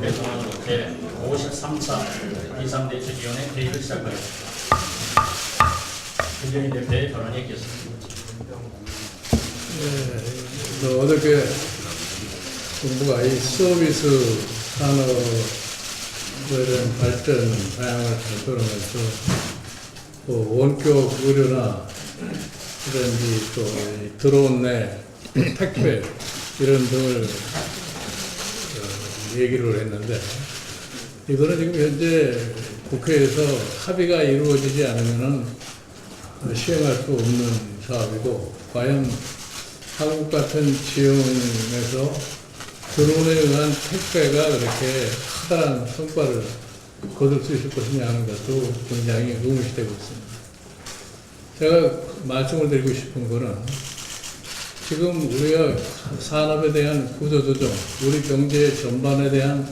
대통령으로부터 53차 제2/3대책위원회 회의를 시작하겠습니다. 김정인 대표의 발언이 있겠습니다. 어저께 정부가 이 서비스 산업에 대한 발전 방향을 발표하면서 원격 의료나 이런 또 들어온 내 택배 이런 등을 얘기를 했는데, 이거는 지금 현재 국회에서 합의가 이루어지지 않으면은 시행할 수 없는 사업이고, 과연 한국 같은 지형에서 드론에 의한 택배가 그렇게 커다란 성과를 거둘 수 있을 것이냐 하는 것도 굉장히 의문이 되고 있습니다. 제가 말씀을 드리고 싶은 거는, 지금 우리가 산업에 대한 구조조정, 우리 경제 전반에 대한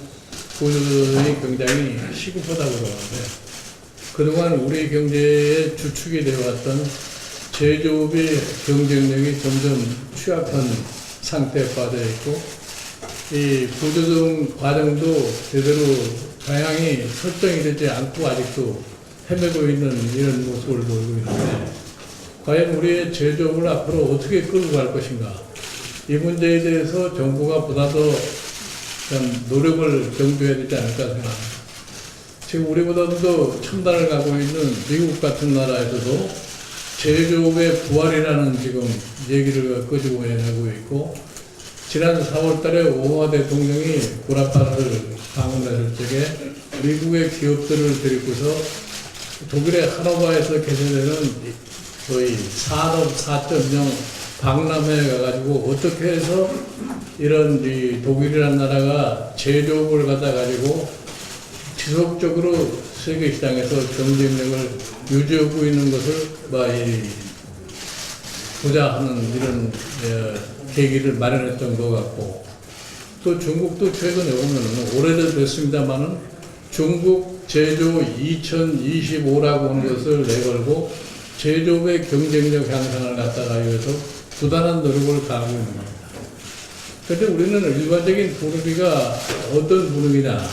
구조조정이 굉장히 시급하다고 그러는데, 그동안 우리 경제의 주축이 되어왔던 제조업의 경쟁력이 점점 취약한 상태에 빠져 있고, 이 구조조정 과정도 제대로 방향이 설정이 되지 않고 아직도 헤매고 있는 이런 모습을 보이고 있는데, 과연 우리의 제조업을 앞으로 어떻게 끌고 갈 것인가, 이 문제에 대해서 정부가 보다 더 노력을 경주해야 되지 않을까 생각합니다. 지금 우리보다도 더 첨단을 가고 있는 미국 같은 나라에서도 제조업의 부활이라는 지금 얘기를 끄집어내고 있고, 지난 4월 달에 오바마 대통령이 구라파를 방문했을 적에 미국의 기업들을 데리고서 독일의 하노바에서 개최되는 거의 산업 4.0 박람회에 가가지고 어떻게 해서 이런 이 독일이라는 나라가 제조업을 갖다 가지고 지속적으로 세계 시장에서 경쟁력을 유지하고 있는 것을 보자 하는 이런 계기를 마련했던 것 같고, 또 중국도 최근에 보면 오래됐습니다만은 중국 제조 2025라고 하는 것을 내걸고 제조업의 경쟁력 향상을 갖다가 위해서 부단한 노력을 가하고 있는 겁니다. 그런데 우리는 일반적인 분위기가 어떤 분위기냐,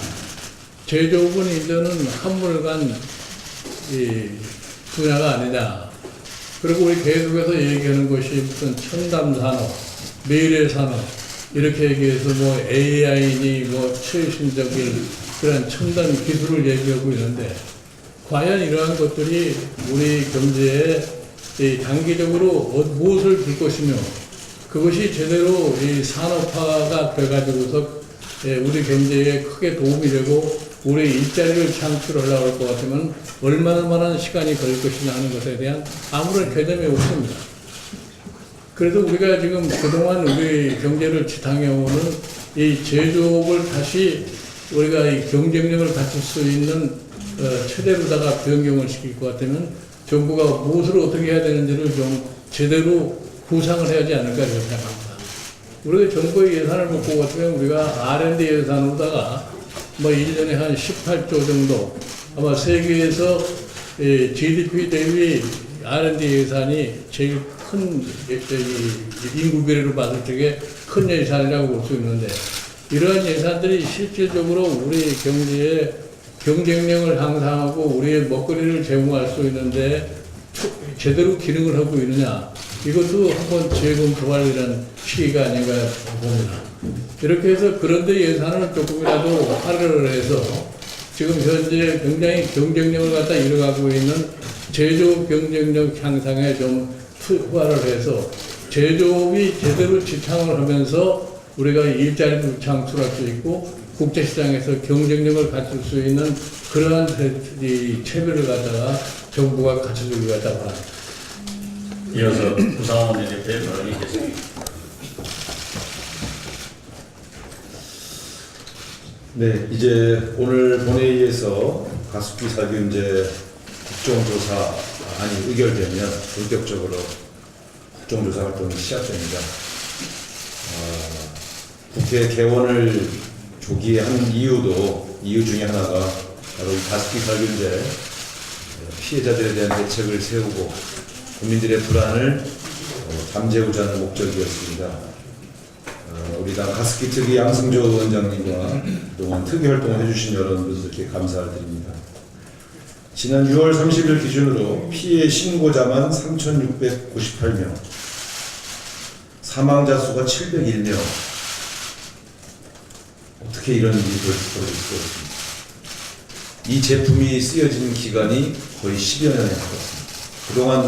제조업은 이제는 한물간 분야가 아니냐. 그리고 우리 계속해서 얘기하는 것이 무슨 첨단 산업, 미래 산업, 이렇게 얘기해서 AI니 최신적인 그런 첨단 기술을 얘기하고 있는데, 과연 이러한 것들이 우리 경제에 단기적으로 무엇을 줄 것이며, 그것이 제대로 이 산업화가 돼가지고서 우리 경제에 크게 도움이 되고 우리 일자리를 창출하려고 할 것 같으면 얼마나 시간이 걸릴 것이냐 하는 것에 대한 아무런 개념이 없습니다. 그래서 우리가 지금 그동안 우리 경제를 지탱해오는 이 제조업을 다시 우리가 이 경쟁력을 갖출 수 있는 체제로다가 변경을 시킬 것 같으면 정부가 무엇을 어떻게 해야 되는지를 좀 제대로 구상을 해야지 않을까 이렇게 생각합니다. 우리가 정부의 예산을 보고 같으면 우리가 R&D 예산으로다가 1년에 한 18조 정도, 아마 세계에서 GDP 대비 R&D 예산이 제일 큰 인구 비례로 봤을 적에 큰 예산이라고 볼 수 있는데, 이러한 예산들이 실질적으로 우리 경제의 경쟁력을 향상하고 우리의 먹거리를 제공할 수 있는데 제대로 기능을 하고 있느냐, 이것도 한번 재검토할 이런 시기가 아닌가 봅니다. 이렇게 해서 그런데 예산을 조금이라도 할애를 해서 지금 현재 굉장히 경쟁력을 갖다 이뤄가고 있는 제조업 경쟁력 향상에 좀 투과를 해서 제조업이 제대로 지탱을 하면서 우리가 일자리도 창출할 수 있고 국제시장에서 경쟁력을 갖출 수 있는 그러한 체계를 갖다가 정부가 갖춰주기 갖다 바랍니다. 이어서 구상원 대표의 발언이 있겠습니다. 네, 이제 오늘 본회의에서 가습기 살균제 국정조사안이 의결되면 본격적으로 국정조사 활동이 시작됩니다. 국회 개원을 조기에 한 이유 중에 하나가 바로 이 가습기 살균제 피해자들에 대한 대책을 세우고 국민들의 불안을 잠재우자는 목적이었습니다. 우리 당 가습기 특위 양승조 위원장님과 그동안 특위 활동을 해주신 여러분들께 감사를 드립니다. 지난 6월 30일 기준으로 피해 신고자만 3,698명, 사망자 수가 701명. 어떻게 이런 일이 벌어질 수가 있습니까? 이 제품이 쓰여진 기간이 거의 10여 년에 가깝습니다. 그동안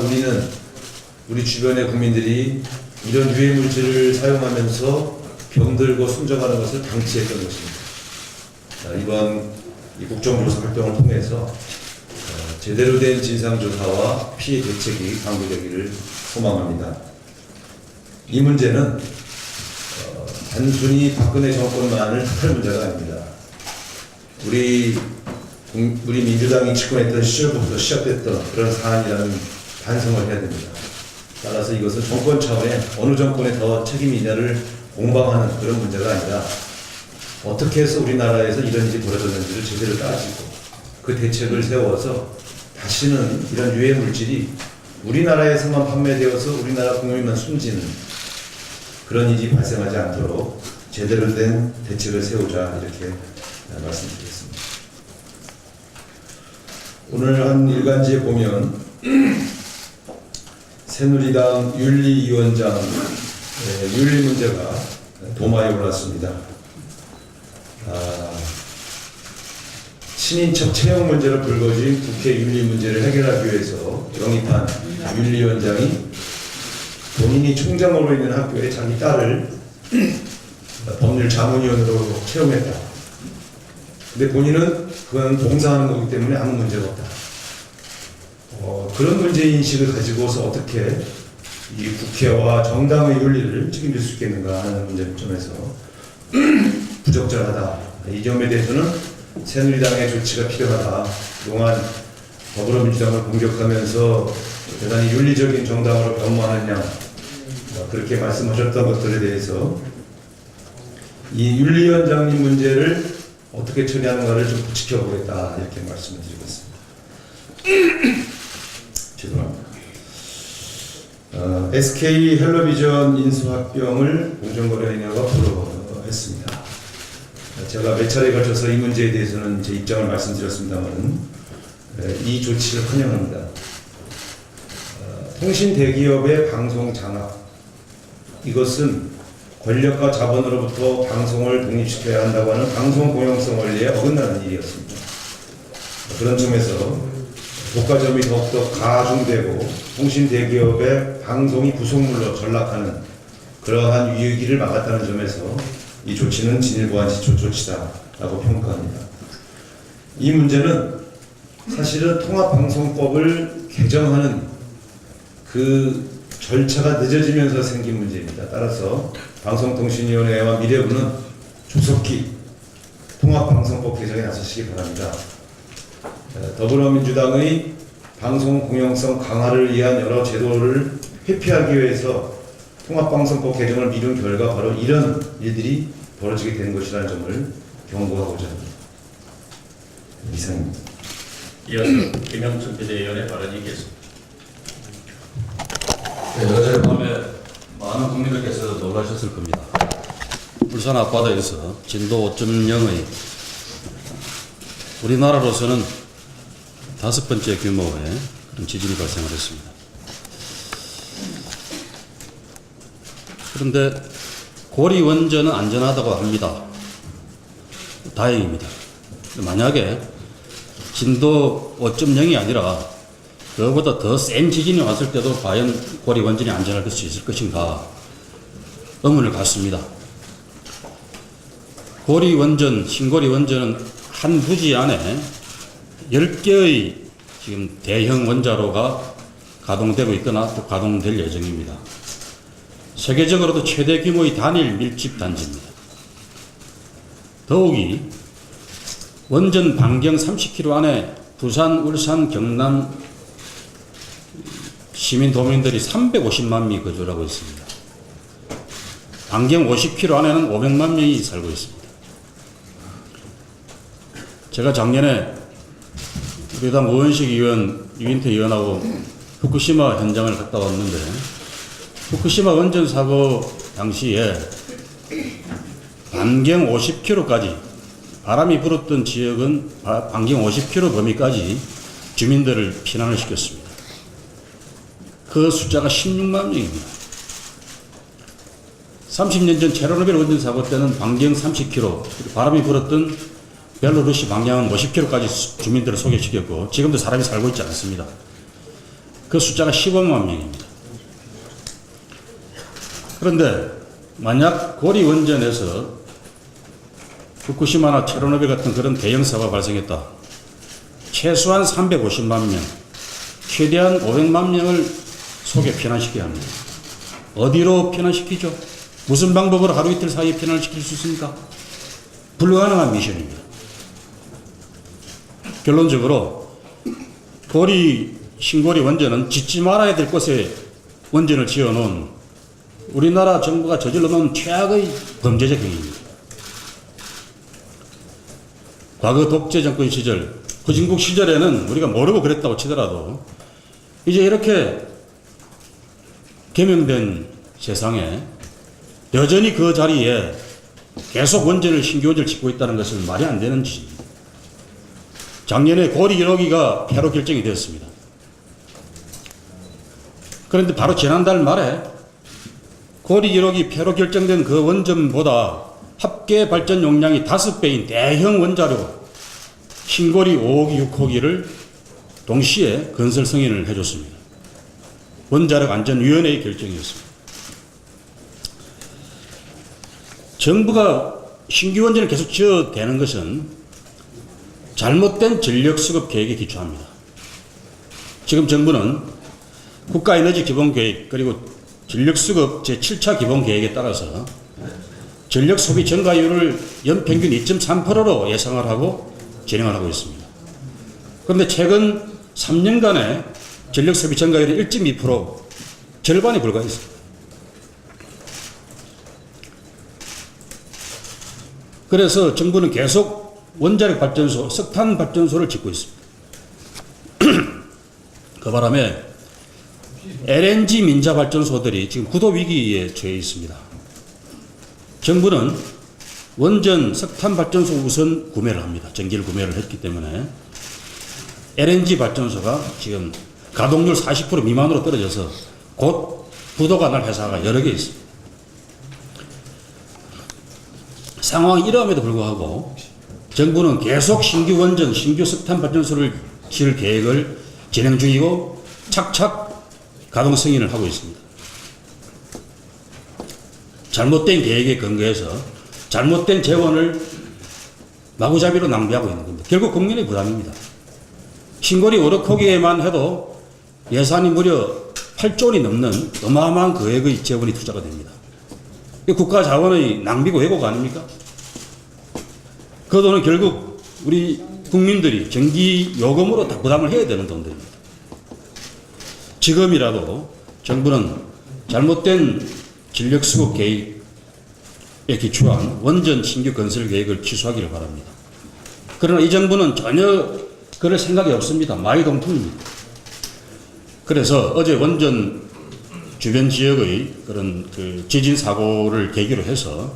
우리 주변의 국민들이 이런 유해 물질을 사용하면서 병들고 숨져가는 것을 방치했던 것입니다. 이번 이 국정조사 활동을 통해서 제대로 된 진상조사와 피해 대책이 강구되기를 소망합니다. 이 문제는 단순히 박근혜 정권만을 탓할 문제가 아닙니다. 우리 민주당이 집권했던 시절부터 시작됐던 그런 사안이라는 반성을 해야 됩니다. 따라서 이것은 정권 차원의 어느 정권에 더 책임이 있냐를 공방하는 그런 문제가 아니라 어떻게 해서 우리나라에서 이런 일이 벌어졌는지를 제대로 따지고 그 대책을 세워서 다시는 이런 유해 물질이 우리나라에서만 판매되어서 우리나라 국민만 숨지는 그런 일이 발생하지 않도록 제대로 된 대책을 세우자 이렇게 말씀드리겠습니다. 오늘 한 일간지에 보면 새누리당 윤리위원장 윤리 문제가 도마에 올랐습니다. 친인척 채용 문제로 불거진 국회 윤리 문제를 해결하기 위해서 영입한 윤리위원장이 본인이 총장으로 있는 학교에 자기 딸을 법률 자문위원으로 채용했다. 근데 본인은 그건 봉사하는 거기 때문에 아무 문제가 없다. 그런 문제인식을 가지고서 어떻게 이 국회와 정당의 윤리를 책임질 수 있겠는가 하는 문제점에서 부적절하다. 이 점에 대해서는 새누리당의 조치가 필요하다. 그동안 더불어민주당을 공격하면서 대단히 윤리적인 정당으로 변모하느냐 그렇게 말씀하셨던 것들에 대해서 이 윤리위원장님 문제를 어떻게 처리하는가를 좀 지켜보겠다 이렇게 말씀을 드리겠습니다. 죄송합니다. SK 헬로비전 인수합병을 공정거래위원회가 불허했습니다. 제가 몇 차례에 걸쳐서 이 문제에 대해서는 제 입장을 말씀드렸습니다만 이 조치를 환영합니다. 통신 대기업의 방송 장악 이것은 권력과 자본으로부터 방송을 독립시켜야 한다고 하는 방송 공영성 원리에 어긋나는 일이었습니다. 그런 점에서 독과점이 더욱더 가중되고 통신 대기업의 방송이 부속물로 전락하는 그러한 위기를 막았다는 점에서 이 조치는 진일보한 조치다라고 평가합니다. 이 문제는 사실은 통합방송법을 개정하는 그 절차가 늦어지면서 생긴 문제입니다. 따라서 방송통신위원회와 미래부는 조속히 통합방송법 개정에 나서시기 바랍니다. 더불어민주당의 방송 공영성 강화를 위한 여러 제도를 회피하기 위해서 통합방송법 개정을 미룬 결과 바로 이런 일들이 벌어지게 된 것이라는 점을 경고하고자 합니다. 이상입니다. 이어서 김영춘 비대위원의 발언이 있겠습니다. 네, 어젯밤에 많은 국민들께서 놀라셨을 겁니다. 울산 앞바다에서 진도 5.0의 우리나라로서는 5번째 규모의 그런 지진이 발생을 했습니다. 그런데 고리 원전은 안전하다고 합니다. 다행입니다. 만약에 진도 5.0이 아니라 그보다 더 센 지진이 왔을 때도 과연 고리 원전이 안전할 수 있을 것인가 의문을 갖습니다. 고리 원전, 신고리 원전은 한 부지 안에 10개의 지금 대형 원자로가 가동되고 있거나 또 가동될 예정입니다. 세계적으로도 최대 규모의 단일 밀집 단지입니다. 더욱이 원전 반경 30km 안에 부산, 울산, 경남 시민도민들이 350만 명이 거주하고 있습니다. 반경 50km 안에는 500만 명이 살고 있습니다. 제가 작년에 우리 당 오원식 의원, 유인태 의원하고 후쿠시마 현장을 갔다 왔는데 후쿠시마 원전 사고 당시에 반경 50km까지 바람이 불었던 지역은 반경 50km 범위까지 주민들을 피난을 시켰습니다. 그 숫자가 16만 명입니다. 30년 전 체르노빌 원전 사고 때는 반경 30km, 바람이 불었던 벨로루시 방향은 50km까지 주민들을 소개시켰고 지금도 사람이 살고 있지 않습니다. 그 숫자가 15만 명입니다. 그런데 만약 고리 원전에서 후쿠시마나 체르노빌 같은 그런 대형 사고가 발생했다. 최소한 350만 명, 최대한 500만 명을 속에 피난시켜야 합니다. 어디로 피난시키죠? 무슨 방법으로 하루 이틀 사이에 피난을 시킬 수 있습니까? 불가능한 미션입니다. 결론적으로 신고리 원전은 짓지 말아야 될 곳에 원전을 지어놓은 우리나라 정부가 저질러 놓은 최악의 범죄적 행위입니다. 과거 독재 정권 시절, 후진국 시절에는 우리가 모르고 그랬다고 치더라도 이제 이렇게 개명된 세상에 여전히 그 자리에 계속 신규 원전을 짓고 있다는 것은 말이 안 되는 짓입니다. 작년에 고리 1호기가 폐로 결정이 되었습니다. 그런데 바로 지난달 말에 고리 1호기 폐로 결정된 그 원전보다 합계 발전 용량이 5배인 대형 원자로 신고리 5호기, 6호기를 동시에 건설 승인을 해줬습니다. 원자력 안전위원회의 결정이었습니다. 정부가 신규 원전을 계속 지어대는 것은 잘못된 전력 수급 계획에 기초합니다. 지금 정부는 국가에너지기본계획 그리고 전력 수급 제7차 기본계획에 따라서 전력 소비 증가율을 연평균 2.3%로 예상을 하고 진행을 하고 있습니다. 그런데 최근 3년간의 전력 소비 증가율이 1.2%, 절반에 불과했습니다. 그래서 정부는 계속 원자력 발전소, 석탄 발전소를 짓고 있습니다. 그 바람에 LNG 민자 발전소들이 지금 구도 위기에 처해 있습니다. 정부는 원전 석탄 발전소 우선 구매를 합니다. 전기를 구매를 했기 때문에 LNG 발전소가 지금 가동률 40% 미만으로 떨어져서 곧 부도가 날 회사가 여러 개 있습니다. 상황이 이러함에도 불구하고 정부는 계속 신규 원전, 신규 석탄 발전소를 지을 계획을 진행 중이고 착착 가동 승인을 하고 있습니다. 잘못된 계획에 근거해서 잘못된 재원을 마구잡이로 낭비하고 있는 겁니다. 결국 국민의 부담입니다. 신고리 5호기에만 해도 예산이 무려 8조 원이 넘는 어마어마한 금액의 재원이 투자가 됩니다. 국가 자원의 낭비고 왜곡 아닙니까? 그 돈은 결국 우리 국민들이 전기 요금으로 다 부담을 해야 되는 돈들입니다. 지금이라도 정부는 잘못된 전력 수급 계획에 기초한 원전 신규 건설 계획을 취소하기를 바랍니다. 그러나 이 정부는 전혀 그럴 생각이 없습니다. 마이동풍입니다. 그래서 어제 원전 주변 지역의 그런 지진 사고를 계기로 해서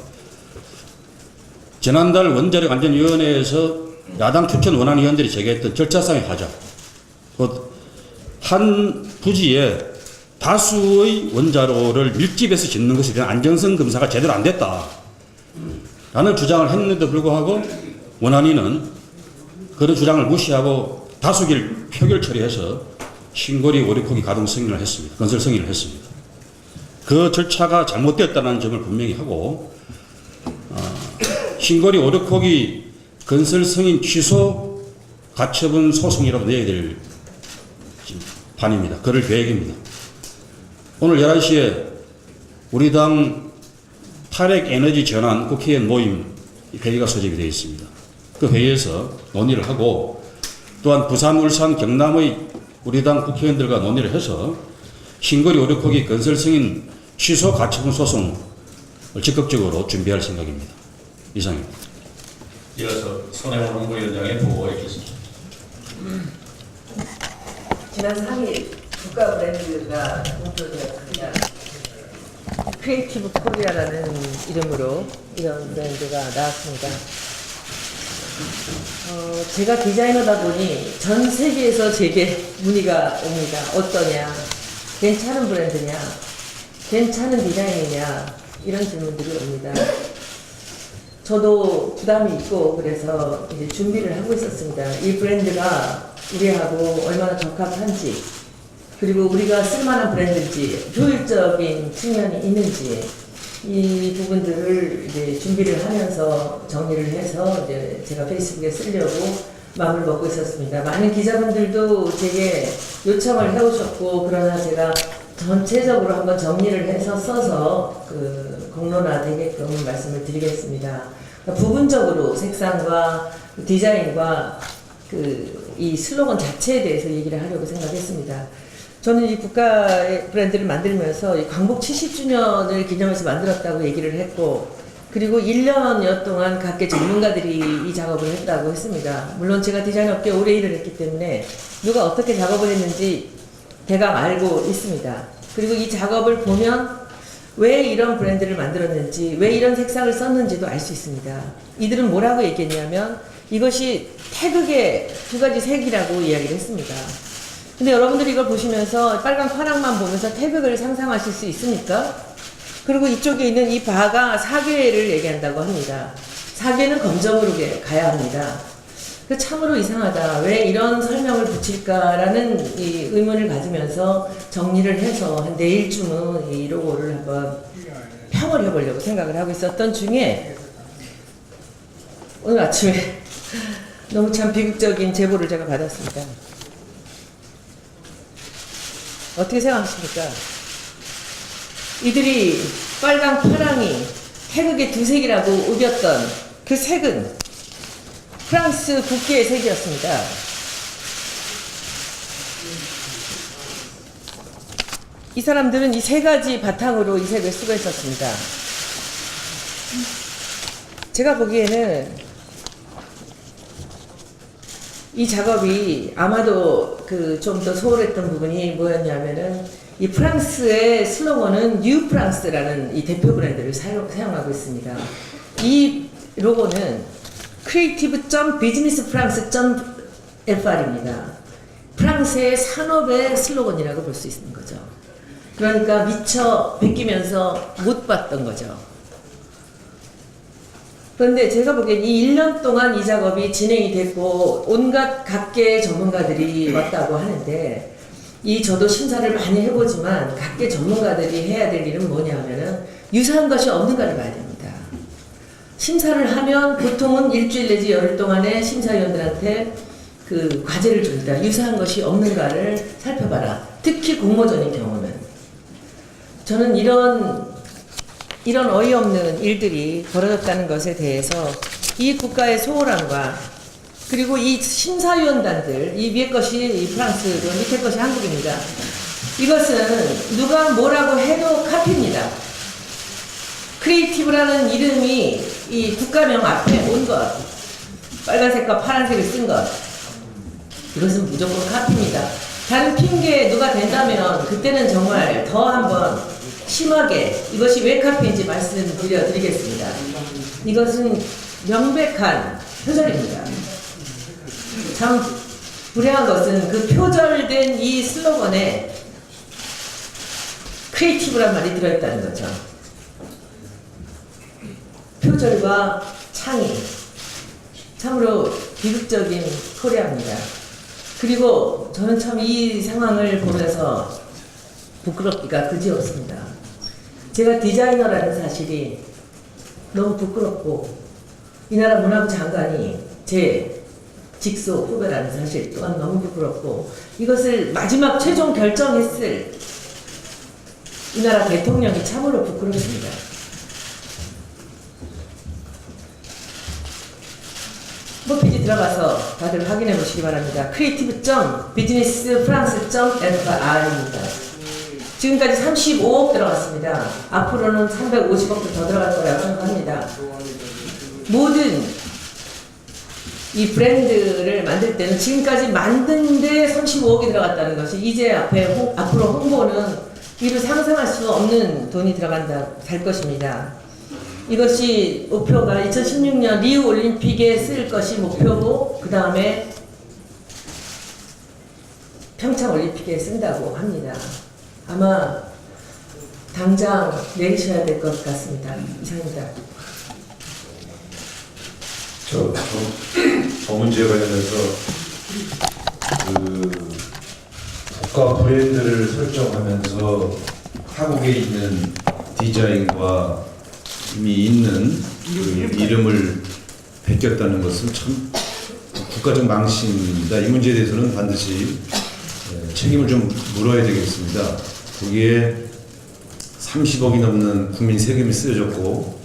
지난달 원자력 안전위원회에서 야당 추천 원안 위원들이 제기했던 절차상의 하자, 곧 한 부지에 다수의 원자로를 밀집해서 짓는 것에 대한 안정성 검사가 제대로 안 됐다 라는 주장을 했는데도 불구하고 원안위는 그런 주장을 무시하고 다수결 표결 처리해서 신고리 5, 6호기 가동 승인을 했습니다. 건설 승인을 했습니다. 그 절차가 잘못되었다는 점을 분명히 하고 신고리 5, 6호기 건설 승인 취소 가처분 소송이라고 내야 될 판입니다. 그럴 계획입니다. 오늘 11시에 우리 당 탈핵 에너지 전환 국회의원 모임 회의가 소집이 되어 있습니다. 그 회의에서 논의를 하고 또한 부산, 울산, 경남의 우리 당 국회의원들과 논의를 해서 신거리 5, 6호기 건설 승인 취소 가처분 소송을 적극적으로 준비할 생각입니다. 이상입니다. 이어서 손혜원 홍보위원장의 보고가 있겠습니다. 지난 3일 국가 브랜드가 공표되었습니다. 크리에이티브 코리아라는 이름으로 이런 브랜드가 나왔습니다. 제가 디자이너다 보니 전 세계에서 제게 문의가 옵니다. 어떠냐? 괜찮은 브랜드냐? 괜찮은 디자인이냐? 이런 질문들이 옵니다. 저도 부담이 있고 그래서 이제 준비를 하고 있었습니다. 이 브랜드가 우리하고 얼마나 적합한지, 그리고 우리가 쓸만한 브랜드인지, 효율적인 측면이 있는지, 이 부분들을 이제 준비를 하면서 정리를 해서 이제 제가 페이스북에 쓰려고 마음을 먹고 있었습니다. 많은 기자분들도 제게 요청을 해오셨고, 그러나 제가 전체적으로 한번 정리를 해서 써서 그 공론화되게끔 말씀을 드리겠습니다. 그러니까 부분적으로 색상과 디자인과 이 슬로건 자체에 대해서 얘기를 하려고 생각했습니다. 저는 이 국가의 브랜드를 만들면서 이 광복 70주년을 기념해서 만들었다고 얘기를 했고, 그리고 1년여 동안 각계 전문가들이 이 작업을 했다고 했습니다. 물론 제가 디자인 업계에 오래 일을 했기 때문에 누가 어떻게 작업을 했는지 대강 알고 있습니다. 그리고 이 작업을 보면 왜 이런 브랜드를 만들었는지, 왜 이런 색상을 썼는지도 알 수 있습니다. 이들은 뭐라고 얘기했냐면 이것이 태극의 두 가지 색이라고 이야기를 했습니다. 근데 여러분들이 이걸 보시면서 빨강 파랑만 보면서 태극을 상상하실 수 있습니까? 그리고 이쪽에 있는 이 바가 사계를 얘기한다고 합니다. 사계는 검정으로 가야 합니다. 참으로 이상하다. 왜 이런 설명을 붙일까라는 이 의문을 가지면서 정리를 해서 한 내일쯤은 이 로고를 한번 평을 해보려고 생각을 하고 있었던 중에 오늘 아침에 너무 참 비극적인 제보를 제가 받았습니다. 어떻게 생각하십니까? 이들이 빨강 파랑이 태극의 두 색이라고 우겼던 그 색은 프랑스 국기의 색이었습니다. 이 사람들은 이 세 가지 바탕으로 이 색을 쓰고 있었습니다. 제가 보기에는 이 작업이 아마도 좀 더 소홀했던 부분이 뭐였냐면은 이 프랑스의 슬로건은 뉴 프랑스라는 이 대표 브랜드를 사용하고 있습니다. 이 로고는 creative.businessfrance.fr입니다. 프랑스의 산업의 슬로건이라고 볼 수 있는 거죠. 그러니까 미처 베끼면서 못 봤던 거죠. 그런데 제가 보기엔 이 1년 동안 이 작업이 진행이 됐고 온갖 각계 전문가들이 왔다고 하는데, 저도 심사를 많이 해보지만 각계 전문가들이 해야 될 일은 뭐냐면은 유사한 것이 없는가를 봐야 됩니다. 심사를 하면 보통은 일주일 내지 열흘 동안에 심사위원들한테 그 과제를 줍니다. 유사한 것이 없는가를 살펴봐라. 특히 공모전인 경우는. 저는 이런 어이없는 일들이 벌어졌다는 것에 대해서 이 국가의 소홀함과, 그리고 이 심사위원단들, 이 위에 것이 이 프랑스고 밑에 것이 한국입니다. 이것은 누가 뭐라고 해도 카피입니다. 크리에이티브라는 이름이 이 국가명 앞에 온 것, 빨간색과 파란색을 쓴 것, 이것은 무조건 카피입니다. 다른 핑계에 누가 된다면 그때는 정말 더 한번 심하게 이것이 왜 카피인지 말씀드리겠습니다. 이것은 명백한 표절입니다. 참 불행한 것은 그 표절된 이 슬로건에 크리에이티브란 말이 들어있다는 거죠. 표절과 창의, 참으로 비극적인 코리아입니다. 그리고 저는 참 이 상황을 보면서 부끄럽기가 그지없습니다. 제가 디자이너라는 사실이 너무 부끄럽고, 이 나라 문화부 장관이 제 직속 후배라는 사실 또한 너무 부끄럽고, 이것을 마지막 최종 결정했을 이 나라 대통령이 참으로 부끄럽습니다. 홈페이지 들어가서 다들 확인해 보시기 바랍니다. creative.businessfrance.fr입니다. 지금까지 35억 들어갔습니다. 앞으로는 350억도 더 들어갈 거라고 생각합니다. 모든 이 브랜드를 만들 때는 지금까지 만든 데 35억이 들어갔다는 것이, 이제 앞으로 홍보는 이루 상상할 수 없는 돈이 갈 것입니다. 이것이 목표가 2016년 리우 올림픽에 쓸 것이 목표고 그 다음에 평창 올림픽에 쓴다고 합니다. 아마 당장 내리셔야 될 것 같습니다. 이상입니다. 저 문제에 관련해서 그 국가 브랜드를 설정하면서 타국에 있는 디자인과 이미 있는 그 이름을 베꼈다는 것은 참 국가적 망신입니다. 이 문제에 대해서는 반드시 책임을 좀 물어야 되겠습니다. 거기에 30억이 넘는 국민 세금이 쓰여졌고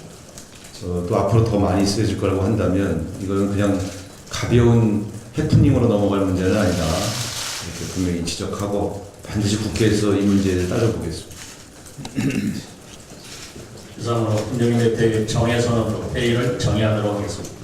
또 앞으로 더 많이 쓰여질 거라고 한다면 이거는 그냥 가벼운 해프닝으로 넘어갈 문제는 아니다. 이렇게 분명히 지적하고 반드시 국회에서 이 문제를 따져보겠습니다. 이상으로 김종인 대표의 정해선언으로 회의를 정의하도록 하겠습니다.